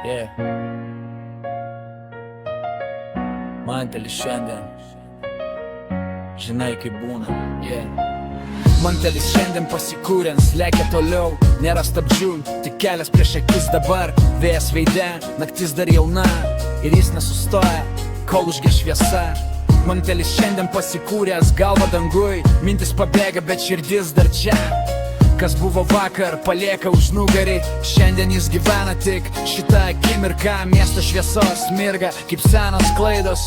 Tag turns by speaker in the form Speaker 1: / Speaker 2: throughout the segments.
Speaker 1: Yeah. Mantelis šiandien, žinai kaip būna. Yeah. Mantelis šiandien pasikūrens, lekia toliau, nėra stabdžių, tik kelias prieš akis dabar. Vėjas veide, naktis dar jauna ir jis nesustoja, kol užges šviesa. Mantelis šiandien pasikūręs, galva dangui, mintis pabėga, bet širdis dar čia. Kas buvo vakar, palieka už nugarį, šiandien jis gyvena tik šitą akimirką. Miesto šviesos mirga kaip senos klaidos,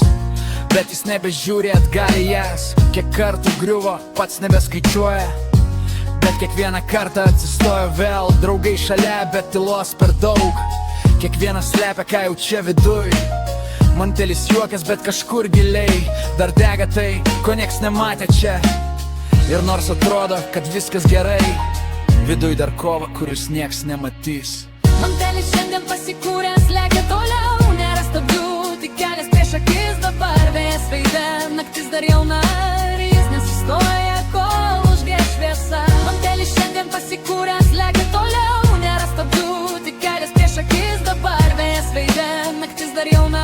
Speaker 1: bet jis nebežiūri atgal į jas. Kiek kartų griuvo, pats nebeskaičiuoja, bet kiekvieną kartą atsistojo vėl. Draugai šalia, bet tylos per daug, kiekvienas slepia ką jaučia viduj. Mantelis juokas, bet kažkur giliai dar dega tai, ko nieks nematė čia. Ir nors atrodo, kad viskas gerai, viduj dar kova, kuris nieks nematys.
Speaker 2: Mantelis šiandien pasikūręs, lekia toliau, nėra stabdžių, tik kelias prieš akis dabar. Vėjas veide, naktis dar jauna ir jis nesustoja, kol užges šviesa. Mantelis šiandien pasikūręs, lekia toliau, nėra stabdžių, tik kelias prieš akis dabar. Vėjas veide, naktis dar jauna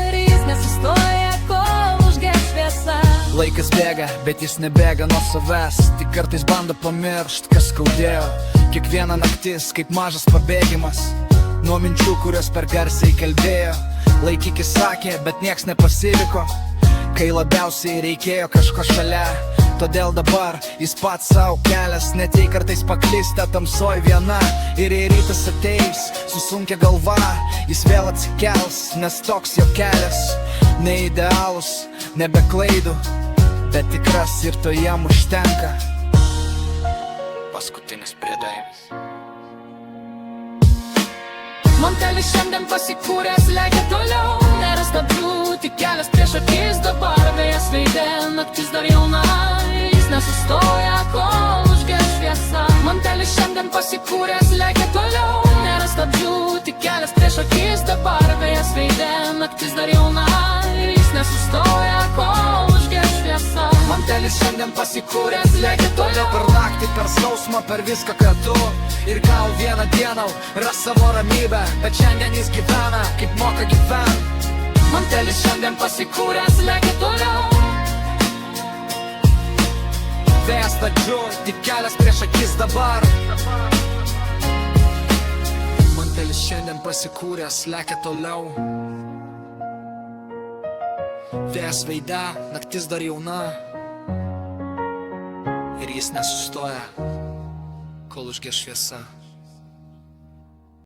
Speaker 2: ir jis nesustoja, kol užges šviesa.
Speaker 1: Laikas bėga, bet jis nebėga nuo savęs, tik kartais bando pamiršt, kas skaudėjo. Kiekviena naktis kaip mažas pabėgimas nuo minčių, kurios per garsiai kalbėjo. Laikykis sakė, bet nieks nepasiliko, kai labiausiai reikėjo kažko šalia. Todėl dabar jis pats savo kelias, net jei kartais paklysta tamsoj viena. Ir jei rytas ateis su sunkia galva, jis vėl atsikels, nes toks jo kelias. Ne idealus, nebe klaidų, bet tikras ir to jam užtenka. Paskutinis priedainis.
Speaker 2: Mantelis šiandien pasikūręs, lekia toliau, nėra stabdžių, tik kelias prieš akis dabar. Vėjas veide, naktis dar jauna ir jis nesustoja, kol užges šviesa. Mantelis šiandien pasikūręs, lekia toliau, nėra stabdžių, tik kelias prieš akis dabar. Vėjas veide, naktis dar jauna ir jis nesustoja, kol užges šviesa.
Speaker 1: Mantelis šiandien pasikūręs, lekia toliau per naktį, per skausmą, per viską kartu. Ir gal vieną dieną ras savo ramybę, bet šiandien jis gyvena, kaip moka gyvent.
Speaker 2: Mantelis šiandien pasikūręs, lekia toliau.
Speaker 1: Vėjas stabdžių, tik kelias prieš akis dabar. Mantelis šiandien pasikūręs, lekia toliau. Vėjas veide, naktis dar jauna ir jis nesustoja, kol užges šviesa.